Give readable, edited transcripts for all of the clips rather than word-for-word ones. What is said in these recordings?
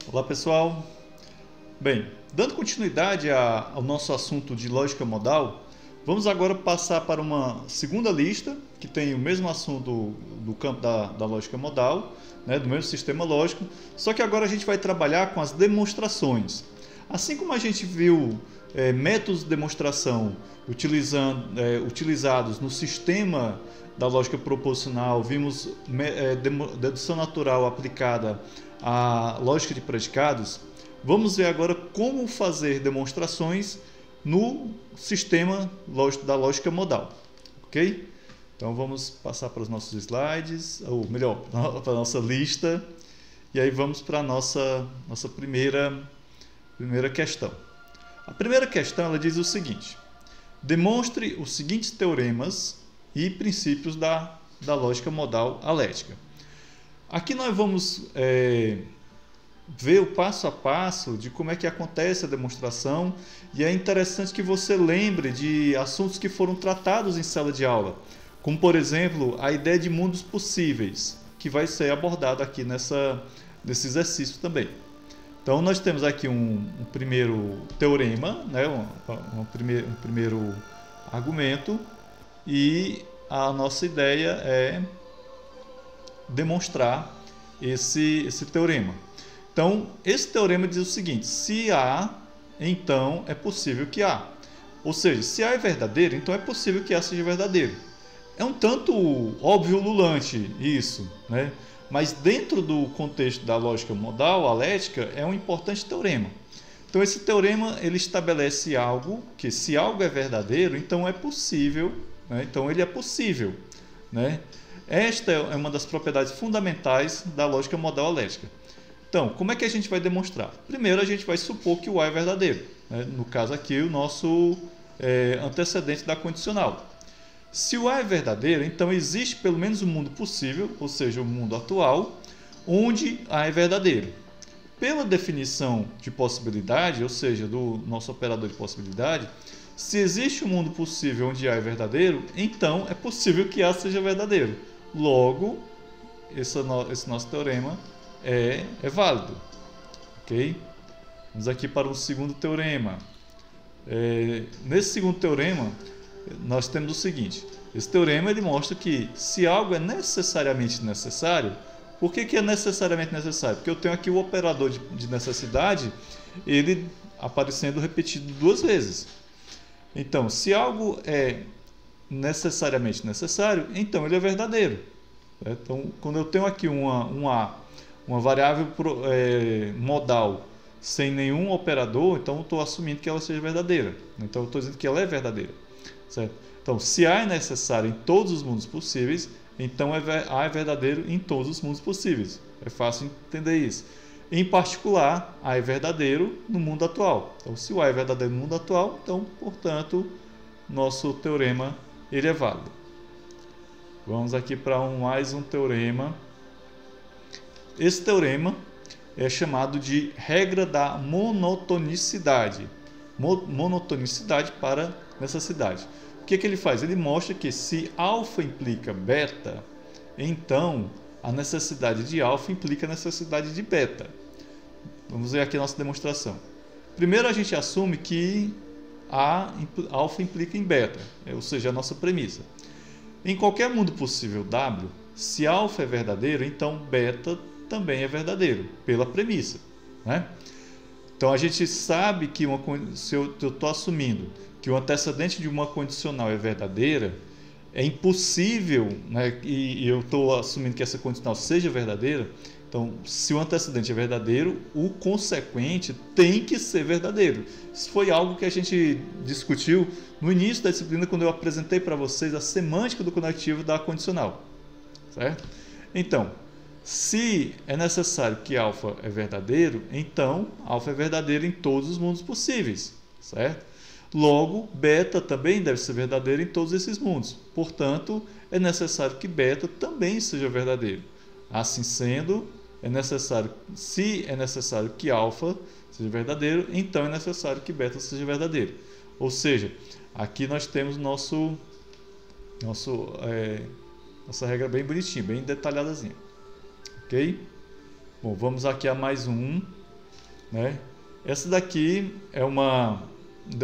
Olá pessoal, bem, dando continuidade ao nosso assunto de lógica modal, vamos agora passar para uma segunda lista que tem o mesmo assunto do campo da lógica modal, né, do mesmo sistema lógico, só que agora a gente vai trabalhar com as demonstrações. Assim como a gente viu métodos de demonstração utilizados no sistema da lógica proposicional, vimos dedução natural aplicada à lógica de predicados, vamos ver agora como fazer demonstrações no sistema da lógica modal, ok? Então vamos passar para os nossos slides, ou melhor, para a nossa lista, e aí vamos para a nossa primeira questão. A primeira questão ela diz o seguinte: demonstre os seguintes teoremas e princípios da lógica modal alética. Aqui nós vamos ver o passo a passo de como é que acontece a demonstração, e é interessante que você lembre de assuntos que foram tratados em sala de aula, como por exemplo a ideia de mundos possíveis, que vai ser abordado aqui nesse exercício também. Então nós temos aqui um primeiro teorema, né, um primeiro argumento, e a nossa ideia é demonstrar esse teorema. Então, esse teorema diz o seguinte: se A, então é possível que A. Ou seja, se A é verdadeiro, então é possível que A seja verdadeiro. É um tanto óbvio ululante isso, né? Mas dentro do contexto da lógica modal, alética, é um importante teorema. Então, esse teorema ele estabelece algo que, se algo é verdadeiro, então é possível, né? Então ele é possível, né? Esta é uma das propriedades fundamentais da lógica modal alética. Então, como é que a gente vai demonstrar? Primeiro, a gente vai supor que o A é verdadeiro, né? No caso aqui, o nosso antecedente da condicional. Se o A é verdadeiro, então existe pelo menos um mundo possível, ou seja, o mundo atual, onde A é verdadeiro. Pela definição de possibilidade, ou seja, do nosso operador de possibilidade, se existe um mundo possível onde A é verdadeiro, então é possível que A seja verdadeiro. Logo, esse nosso teorema é válido. Ok? Vamos aqui para o segundo teorema. Nesse segundo teorema, nós temos o seguinte: esse teorema ele mostra que se algo é necessariamente necessário, por que é necessariamente necessário? Porque eu tenho aqui o operador de necessidade, ele aparecendo repetido duas vezes. Então, se algo é necessariamente necessário, então ele é verdadeiro. Então, quando eu tenho aqui uma variável modal sem nenhum operador, então eu estou assumindo que ela seja verdadeira. Então eu estou dizendo que ela é verdadeira. Certo? Então, se A é necessário em todos os mundos possíveis, então A é verdadeiro em todos os mundos possíveis. É fácil entender isso. Em particular, A é verdadeiro no mundo atual. Então, se o A é verdadeiro no mundo atual, então, portanto, nosso teorema ele é válido. Vamos aqui para mais um teorema. Esse teorema é chamado de regra da monotonicidade. Monotonicidade para necessidade. O que ele faz? Ele mostra que se alfa implica beta, então a necessidade de alfa implica a necessidade de beta. Vamos ver aqui a nossa demonstração. Primeiro a gente assume que alfa implica em beta, ou seja, a nossa premissa. Em qualquer mundo possível W, se alfa é verdadeiro, então beta também é verdadeiro, pela premissa, né? Então a gente sabe que se eu estou assumindo que o antecedente de uma condicional é verdadeira, é impossível, né, e eu estou assumindo que essa condicional seja verdadeira. Então, se o antecedente é verdadeiro, o consequente tem que ser verdadeiro. Isso foi algo que a gente discutiu no início da disciplina, quando eu apresentei para vocês a semântica do conectivo da condicional. Certo? Então, se é necessário que alfa é verdadeiro, então alfa é verdadeiro em todos os mundos possíveis. Certo? Logo, beta também deve ser verdadeiro em todos esses mundos. Portanto, é necessário que beta também seja verdadeiro. Assim sendo, se é necessário que alfa seja verdadeiro, então é necessário que beta seja verdadeiro. Ou seja, aqui nós temos nossa regra bem bonitinha, bem detalhadazinha. Ok? Bom, vamos aqui a mais um. né? Essa daqui é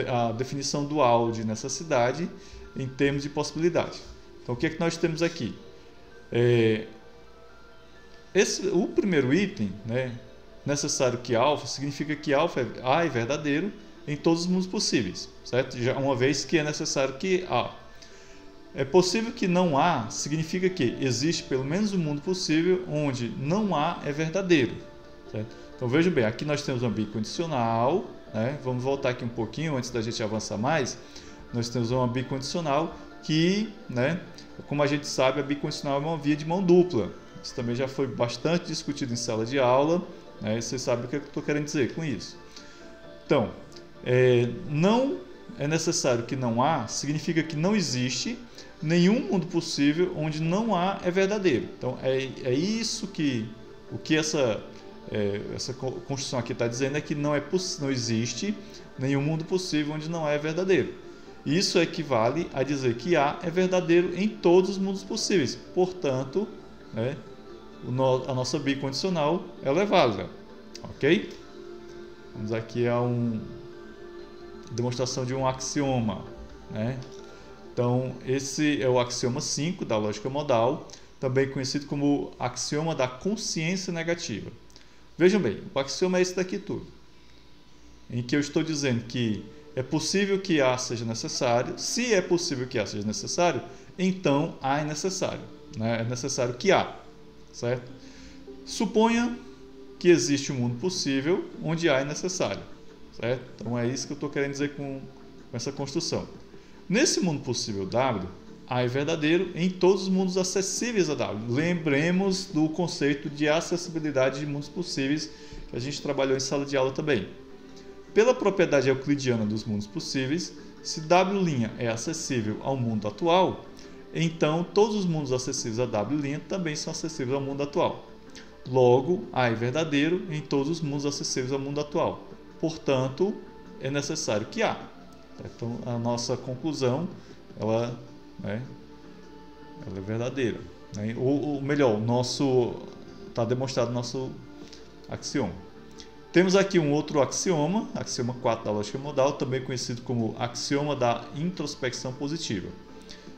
a definição dual de necessidade em termos de possibilidade. Então, o que é que nós temos aqui? O primeiro item, né, necessário que alfa, significa que A é verdadeiro em todos os mundos possíveis, certo? Já uma vez que é necessário que A. É possível que não há, significa que existe pelo menos um mundo possível onde não há é verdadeiro, certo? Então vejam bem, aqui nós temos uma bicondicional, né? Vamos voltar aqui um pouquinho antes da gente avançar mais. Nós temos uma bicondicional que, né, como a gente sabe, a bicondicional é uma via de mão dupla. Isso também já foi bastante discutido em sala de aula, né? Vocês sabem o que eu estou querendo dizer com isso. Então, não é necessário que não há, significa que não existe nenhum mundo possível onde não há é verdadeiro. Então, é isso que essa construção aqui está dizendo, é que não existe nenhum mundo possível onde não é verdadeiro. Isso equivale a dizer que A é verdadeiro em todos os mundos possíveis. Portanto, né, a nossa bicondicional ela é válida. Ok? Vamos aqui a demonstração de um axioma, né? Então, esse é o axioma 5 da lógica modal, também conhecido como axioma da consciência negativa. Vejam bem, o axioma é esse daqui tudo, em que eu estou dizendo que é possível que A seja necessário. Se é possível que A seja necessário, então A é necessário, né? É necessário que A, certo? Suponha que existe um mundo possível onde A é necessário, certo? Então é isso que eu estou querendo dizer com essa construção. Nesse mundo possível W, A é verdadeiro em todos os mundos acessíveis a W. Lembremos do conceito de acessibilidade de mundos possíveis que a gente trabalhou em sala de aula também. Pela propriedade euclidiana dos mundos possíveis, se W' é acessível ao mundo atual, então todos os mundos acessíveis a W' também são acessíveis ao mundo atual. Logo, A é verdadeiro em todos os mundos acessíveis ao mundo atual. Portanto, é necessário que A. Então, a nossa conclusão ela é verdadeira, né? Ou melhor, está demonstrado o nosso axioma. Temos aqui um outro axioma, axioma 4 da lógica modal, também conhecido como axioma da introspecção positiva.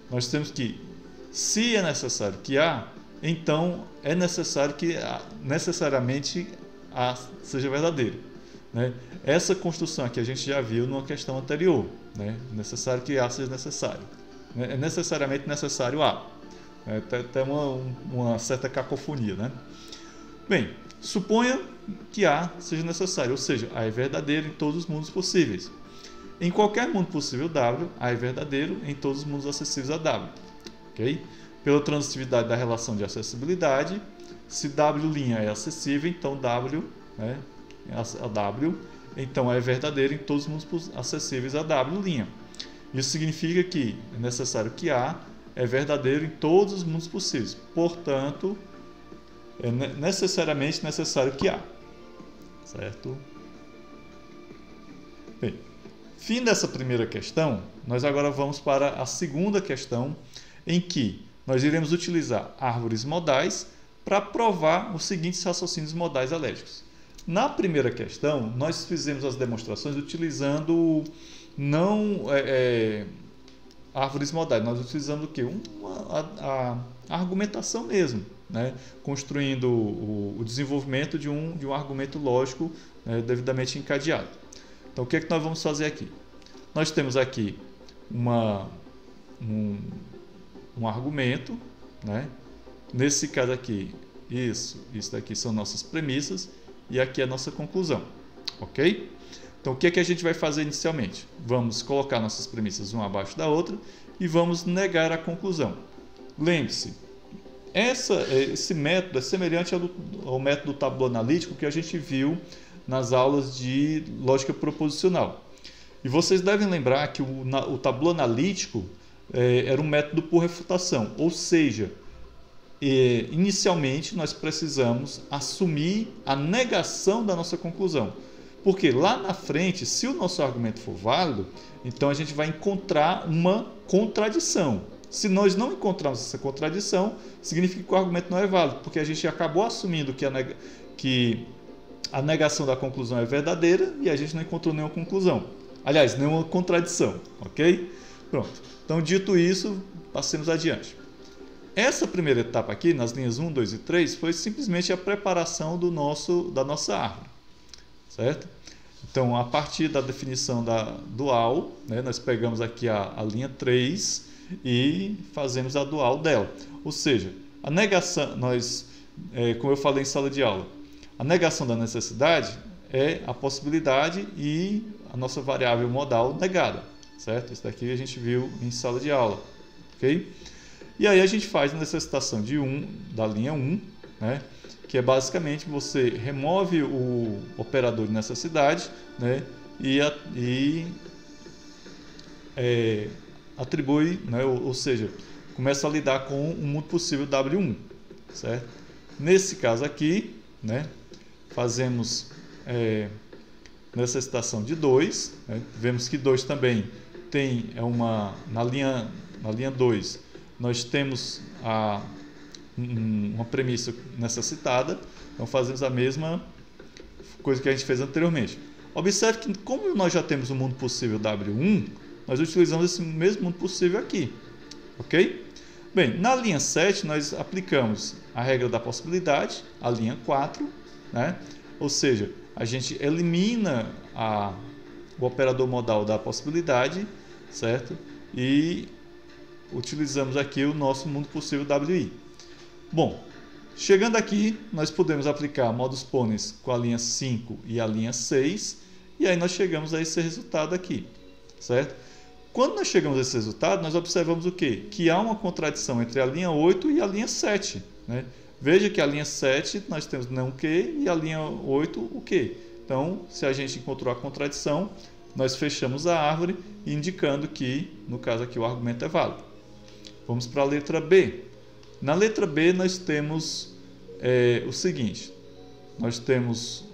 Nós temos que, se é necessário que A, então é necessário que necessariamente A seja verdadeiro, né? Essa construção aqui a gente já viu numa questão anterior, né? Necessário que A seja necessário. É necessariamente necessário A. Tem uma certa cacofonia, né? Bem, suponha que A seja necessário, ou seja, A é verdadeiro em todos os mundos possíveis. Em qualquer mundo possível W, A é verdadeiro em todos os mundos acessíveis a W. Okay? Pela transitividade da relação de acessibilidade, se W' é acessível, então W, né, a W, então é verdadeiro em todos os mundos acessíveis a W'. Isso significa que é necessário que A é verdadeiro em todos os mundos possíveis. Portanto, é necessariamente necessário que A. Certo? Bem, fim dessa primeira questão, nós agora vamos para a segunda questão, em que nós iremos utilizar árvores modais para provar os seguintes raciocínios modais alégicos. Na primeira questão, nós fizemos as demonstrações utilizando não árvores modais, nós utilizamos o quê? A argumentação mesmo, né? Construindo o desenvolvimento de um argumento lógico, né, devidamente encadeado. Então, o que é que nós vamos fazer aqui? Nós temos aqui um argumento, né? Nesse caso aqui, isso daqui são nossas premissas e aqui é a nossa conclusão, ok? Então, o que é que a gente vai fazer inicialmente? Vamos colocar nossas premissas uma abaixo da outra e vamos negar a conclusão. Lembre-se, esse método é semelhante ao método tabulo analítico que a gente viu nas aulas de lógica proposicional. E vocês devem lembrar que o tabulo analítico era um método por refutação, ou seja, inicialmente nós precisamos assumir a negação da nossa conclusão. Porque lá na frente, se o nosso argumento for válido, então a gente vai encontrar uma contradição. Se nós não encontrarmos essa contradição, significa que o argumento não é válido, porque a gente acabou assumindo que a negação da conclusão é verdadeira e a gente não encontrou nenhuma conclusão. Aliás, nenhuma contradição, ok? Pronto. Então, dito isso, passemos adiante. Essa primeira etapa aqui, nas linhas 1, 2 e 3, foi simplesmente a preparação da nossa árvore, certo? Então, a partir da definição da dual, né, nós pegamos aqui a linha 3 e fazemos a dual dela. Ou seja, a negação, como eu falei em sala de aula, a negação da necessidade é a possibilidade e a nossa variável modal negada, certo? Isso daqui a gente viu em sala de aula, ok? E aí a gente faz a necessitação da linha 1, né? Que é basicamente você remove o operador de necessidade, né? E atribui, né? Ou seja, começa a lidar com um mundo possível W1, certo? Nesse caso aqui, né? Fazemos necessitação de 2, né? Vemos que 2 também tem na linha 2 nós temos uma premissa necessitada, então fazemos a mesma coisa que a gente fez anteriormente. Observe que, como nós já temos um mundo possível W1, nós utilizamos esse mesmo mundo possível aqui, ok? Bem, na linha 7 nós aplicamos a regra da possibilidade, a linha 4, né? Ou seja, a gente elimina o operador modal da possibilidade, certo? E utilizamos aqui o nosso mundo possível WI. Bom, chegando aqui, nós podemos aplicar modus ponens com a linha 5 e a linha 6, e aí nós chegamos a esse resultado aqui, certo? Quando nós chegamos a esse resultado, nós observamos o quê? Que há uma contradição entre a linha 8 e a linha 7, né? Veja que a linha 7 nós temos não Q e a linha 8 o Q. Então, se a gente encontrou a contradição, nós fechamos a árvore, indicando que, no caso aqui, o argumento é válido. Vamos para a letra B. Na letra B nós temos o seguinte, nós temos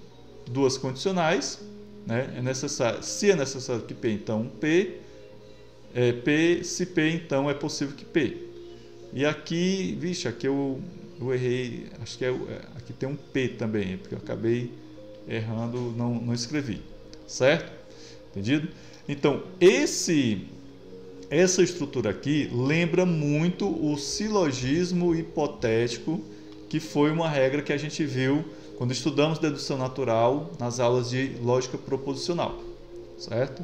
duas condicionais, né? Se é necessário que P, então P, se P, então é possível que P. E aqui, vixe, aqui eu errei, acho que aqui tem um P também, porque eu acabei errando, não escrevi, certo? Entendido? Então, essa estrutura aqui lembra muito o silogismo hipotético, que foi uma regra que a gente viu quando estudamos dedução natural nas aulas de lógica proposicional, certo?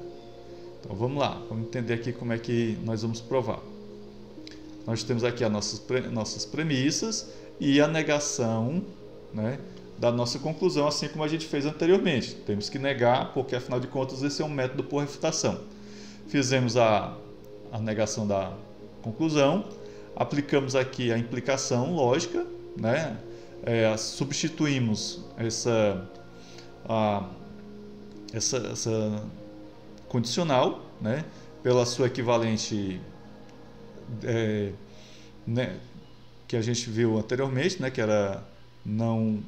Então vamos lá, vamos entender aqui como é que nós vamos provar. Nós temos aqui as nossas premissas e a negação, né, da nossa conclusão, assim como a gente fez anteriormente. Temos que negar, porque afinal de contas esse é um método por refutação. Fizemos a negação da conclusão, aplicamos aqui a implicação lógica, né? Substituímos essa condicional, né, pela sua equivalente, né, que a gente viu anteriormente, né, que era não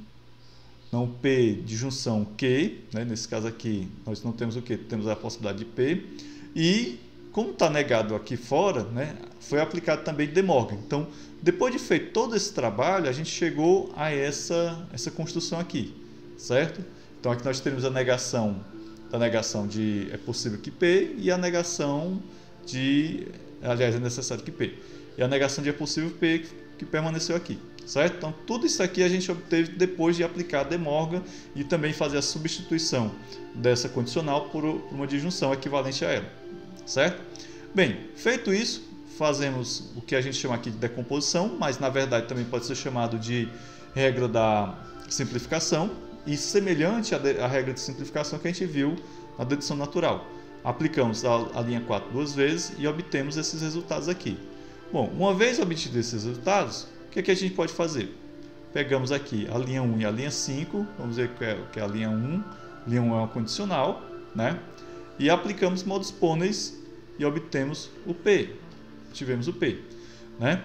P de junção Q, né? Nesse caso aqui nós não temos o Q, temos a possibilidade de P, e como está negado aqui fora, né, foi aplicado também De Morgan. Então, depois de feito todo esse trabalho, a gente chegou a essa construção aqui, certo? Então, aqui nós temos a negação de é possível que P e a negação de, aliás, é necessário que P. E a negação de é possível P que permaneceu aqui, certo? Então, tudo isso aqui a gente obteve depois de aplicar De Morgan e também fazer a substituição dessa condicional por uma disjunção equivalente a ela. Certo? Bem, feito isso, fazemos o que a gente chama aqui de decomposição, mas na verdade também pode ser chamado de regra da simplificação, e semelhante à regra de simplificação que a gente viu na dedução natural. Aplicamos a linha 4 duas vezes e obtemos esses resultados aqui. Bom, uma vez obtidos esses resultados, o que a gente pode fazer? Pegamos aqui a linha 1 e a linha 5, vamos ver que é a linha 1. Linha 1 é uma condicional, né? E aplicamos modus ponens e obtemos o P. Tivemos o P, né?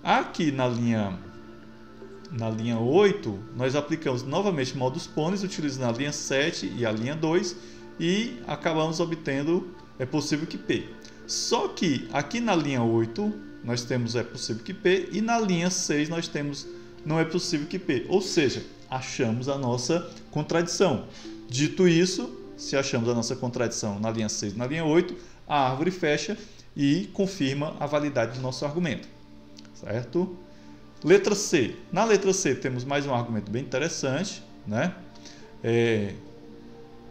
Aqui na linha 8, nós aplicamos novamente modus ponens, utilizando a linha 7 e a linha 2 e acabamos obtendo é possível que P. Só que aqui na linha 8 nós temos é possível que P e na linha 6 nós temos não é possível que P. Ou seja, achamos a nossa contradição. Dito isso, se achamos a nossa contradição na linha 6 e na linha 8, a árvore fecha e confirma a validade do nosso argumento. Certo? Letra C. Na letra C temos mais um argumento bem interessante, né? É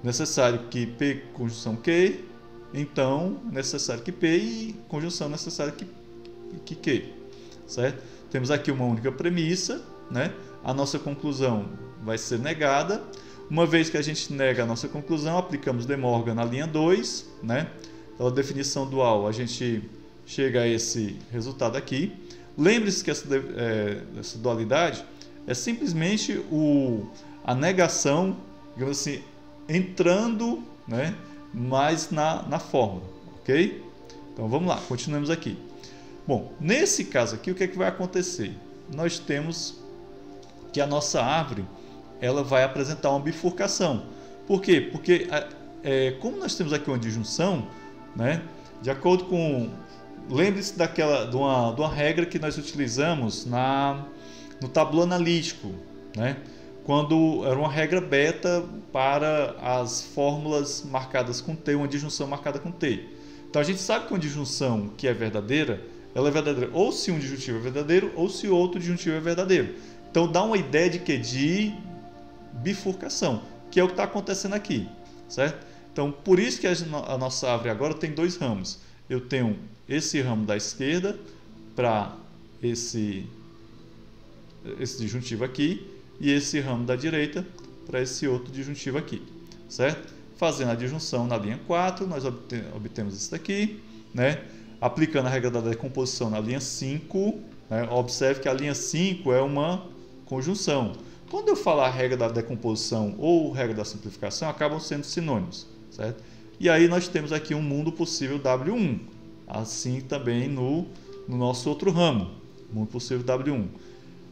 necessário que P conjunção Q, então necessário que P e conjunção necessário que Q. Certo? Temos aqui uma única premissa, né? A nossa conclusão vai ser negada. Uma vez que a gente nega a nossa conclusão, aplicamos De Morgan na linha 2, né? Pela definição dual, a gente chega a esse resultado aqui. Lembre-se que essa dualidade é simplesmente a negação, digamos assim, entrando, né, mais na fórmula, ok? Então vamos lá, continuamos aqui. Bom, nesse caso aqui, o que é que vai acontecer? Nós temos que a nossa árvore ela vai apresentar uma bifurcação. Por quê? Porque como nós temos aqui uma disjunção, né, de acordo com... Lembre-se de uma regra que nós utilizamos no tabuleiro analítico, né? Quando era uma regra beta para as fórmulas marcadas com T, uma disjunção marcada com T. Então a gente sabe que uma disjunção que é verdadeira, ela é verdadeira ou se um disjuntivo é verdadeiro ou se o outro disjuntivo é verdadeiro. Então dá uma ideia de que de bifurcação, que é o que está acontecendo aqui, certo? Então por isso que a nossa árvore agora tem dois ramos. Eu tenho esse ramo da esquerda para esse disjuntivo aqui e esse ramo da direita para esse outro disjuntivo aqui, certo? Fazendo a disjunção na linha 4, nós obtemos isso daqui, né? Aplicando a regra da decomposição na linha 5, né? Observe que a linha 5 é uma conjunção. Quando eu falar a regra da decomposição ou regra da simplificação, acabam sendo sinônimos, certo? E aí nós temos aqui um mundo possível W1, assim também no nosso outro ramo, mundo possível W1.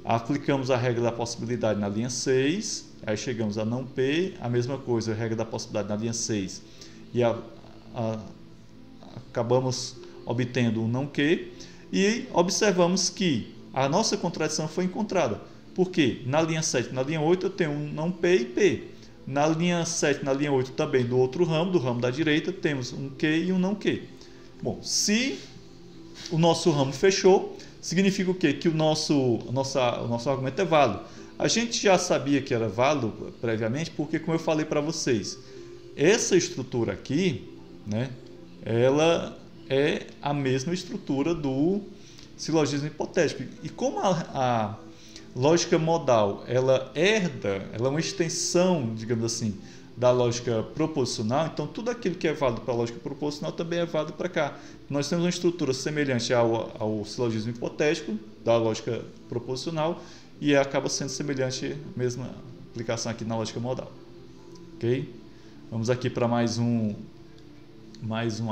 Aplicamos a regra da possibilidade na linha 6, aí chegamos a não P, a mesma coisa, a regra da possibilidade na linha 6, e acabamos obtendo um não Q, e observamos que a nossa contradição foi encontrada, porque na linha 7 e na linha 8 eu tenho um não P e P. Na linha 7 e na linha 8 também do outro ramo, do ramo da direita, temos um Q e um não Q. Bom, se o nosso ramo fechou, significa o quê? Que o nosso argumento é válido. A gente já sabia que era válido previamente, porque como eu falei para vocês, essa estrutura aqui, né, ela é a mesma estrutura do silogismo hipotético. E como a lógica modal, ela é uma extensão, digamos assim, da lógica proposicional, então tudo aquilo que é válido para a lógica proposicional também é válido para cá. Nós temos uma estrutura semelhante ao silogismo hipotético, da lógica proposicional, e acaba sendo semelhante à mesma aplicação aqui na lógica modal. Ok? Vamos aqui para mais um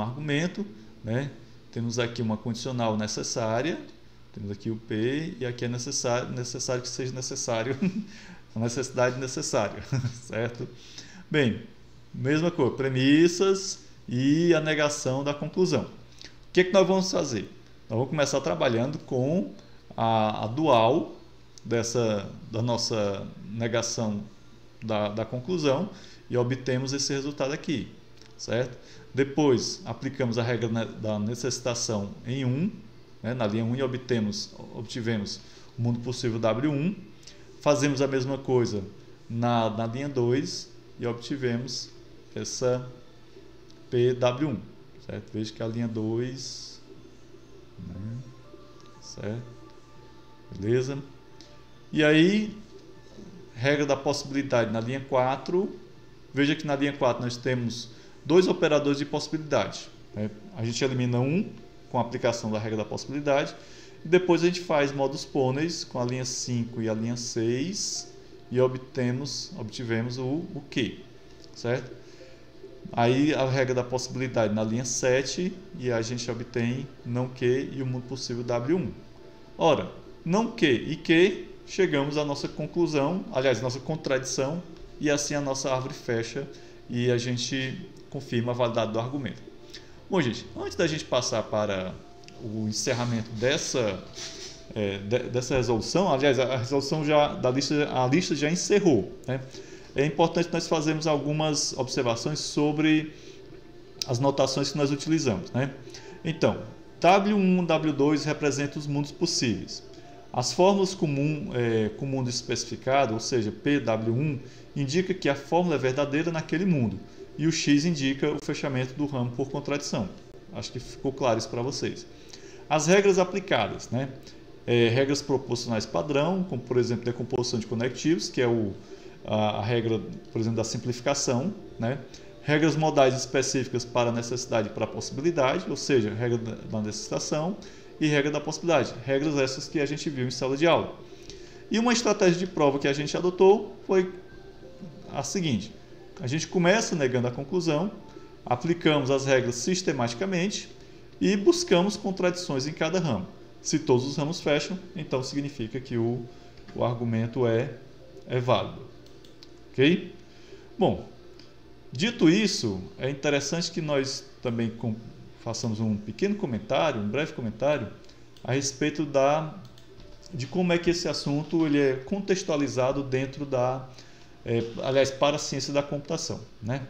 argumento, né? Temos aqui uma condicional necessária, temos aqui o P, e aqui é necessário que seja necessário, a necessidade necessária, certo? Bem, mesma coisa, premissas e a negação da conclusão. O que é que nós vamos fazer? Nós vamos começar trabalhando com a dual da nossa negação da conclusão e obtemos esse resultado aqui, certo? Depois, aplicamos a regra da necessitação em 1, né, na linha 1 e obtivemos o mundo possível W1. Fazemos a mesma coisa na linha 2 e obtivemos essa PW1, certo? Veja que a linha 2, né, certo? Beleza? E aí, regra da possibilidade na linha 4, veja que na linha 4 nós temos dois operadores de possibilidade, né? A gente elimina um com a aplicação da regra da possibilidade e depois a gente faz modus ponens com a linha 5 e a linha 6 e obtivemos o Q, certo? Aí a regra da possibilidade na linha 7 e a gente obtém não Q e o mundo possível W1. Ora, não Q e Q, chegamos à nossa conclusão, aliás, nossa contradição, e assim a nossa árvore fecha e a gente confirma a validade do argumento. Bom, gente, antes da gente passar para o encerramento dessa dessa resolução, aliás, a resolução a lista já encerrou, né? É importante nós fazermos algumas observações sobre as notações que nós utilizamos, né? Então, W1 e W2 representam os mundos possíveis. As fórmulas com mundo especificado, ou seja, PW1, indica que a fórmula é verdadeira naquele mundo, e o X indica o fechamento do ramo por contradição. Acho que ficou claro isso para vocês. As regras aplicadas, né? Regras proporcionais padrão, como por exemplo decomposição de conectivos, que é a regra, por exemplo, da simplificação, né? Regras modais específicas para a necessidade e para a possibilidade, ou seja, regra da necessitação e regra da possibilidade. Regras essas que a gente viu em sala de aula. E uma estratégia de prova que a gente adotou foi a seguinte: a gente começa negando a conclusão, aplicamos as regras sistematicamente e buscamos contradições em cada ramo. Se todos os ramos fecham, então significa que o argumento é válido. Ok? Bom, dito isso, é interessante que nós também façamos um pequeno comentário, um breve comentário, a respeito de como é que esse assunto ele é contextualizado dentro aliás, para a ciência da computação, né?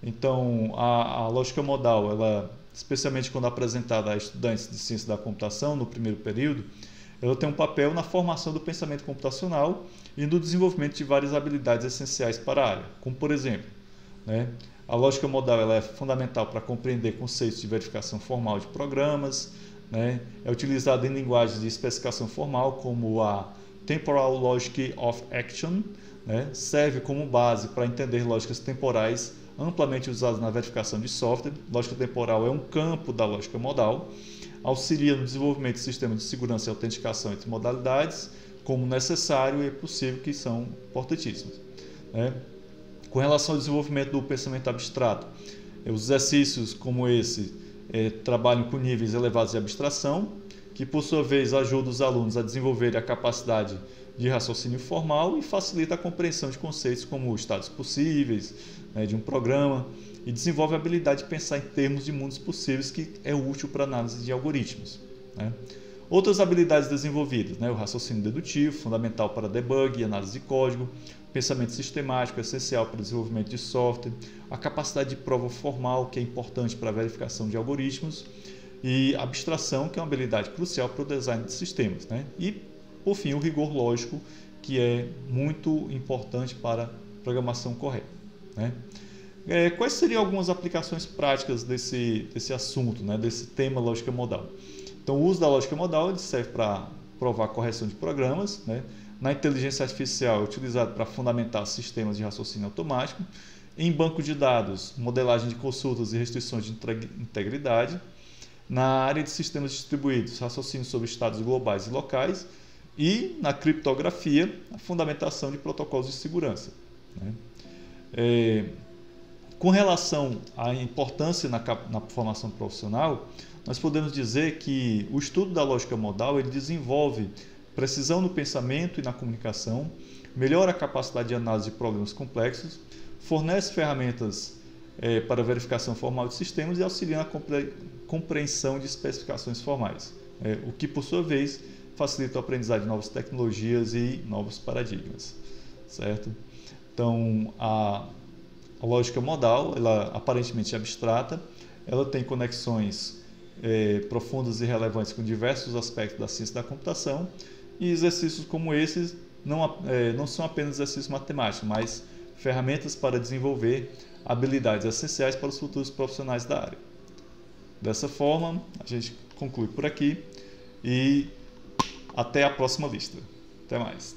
Então, a lógica modal, ela, especialmente quando apresentada a estudantes de ciência da computação no primeiro período, ela tem um papel na formação do pensamento computacional e no desenvolvimento de várias habilidades essenciais para a área, como por exemplo, né, a lógica modal ela é fundamental para compreender conceitos de verificação formal de programas, né, é utilizada em linguagens de especificação formal como a Temporal Logic of Action, né, serve como base para entender lógicas temporais amplamente usadas na verificação de software. Lógica temporal é um campo da lógica modal, auxilia no desenvolvimento de sistemas de segurança e autenticação entre modalidades, como necessário e possível, que são importantíssimos, né? Com relação ao desenvolvimento do pensamento abstrato, os exercícios como esse trabalham com níveis elevados de abstração, que por sua vez ajudam os alunos a desenvolver a capacidade de raciocínio formal e facilita a compreensão de conceitos como estados possíveis, né, de um programa, e desenvolve a habilidade de pensar em termos de mundos possíveis, que é útil para análise de algoritmos, né? Outras habilidades desenvolvidas, né, o raciocínio dedutivo, fundamental para debug e análise de código, pensamento sistemático, essencial para o desenvolvimento de software, a capacidade de prova formal, que é importante para a verificação de algoritmos, e abstração, que é uma habilidade crucial para o design de sistemas, né? E, por fim, o rigor lógico, que é muito importante para a programação correta, né? Quais seriam algumas aplicações práticas desse assunto, né, desse tema lógica modal? Então, o uso da lógica modal ele serve para provar a correção de programas, né? Na inteligência artificial é utilizado para fundamentar sistemas de raciocínio automático. Em banco de dados, modelagem de consultas e restrições de integridade. Na área de sistemas distribuídos, raciocínio sobre estados globais e locais. E na criptografia, a fundamentação de protocolos de segurança, né? Com relação à importância na formação profissional, nós podemos dizer que o estudo da lógica modal ele desenvolve precisão no pensamento e na comunicação, melhora a capacidade de análise de problemas complexos, fornece ferramentas para verificação formal de sistemas e auxilia na compreensão de especificações formais, o que, por sua vez, facilita a aprendizagem de novas tecnologias e novos paradigmas, certo? Então, a lógica modal, ela aparentemente abstrata, ela tem conexões profundas e relevantes com diversos aspectos da ciência da computação, e exercícios como esses não são apenas exercícios matemáticos, mas ferramentas para desenvolver habilidades essenciais para os futuros profissionais da área. Dessa forma, a gente conclui por aqui e até a próxima lista. Até mais!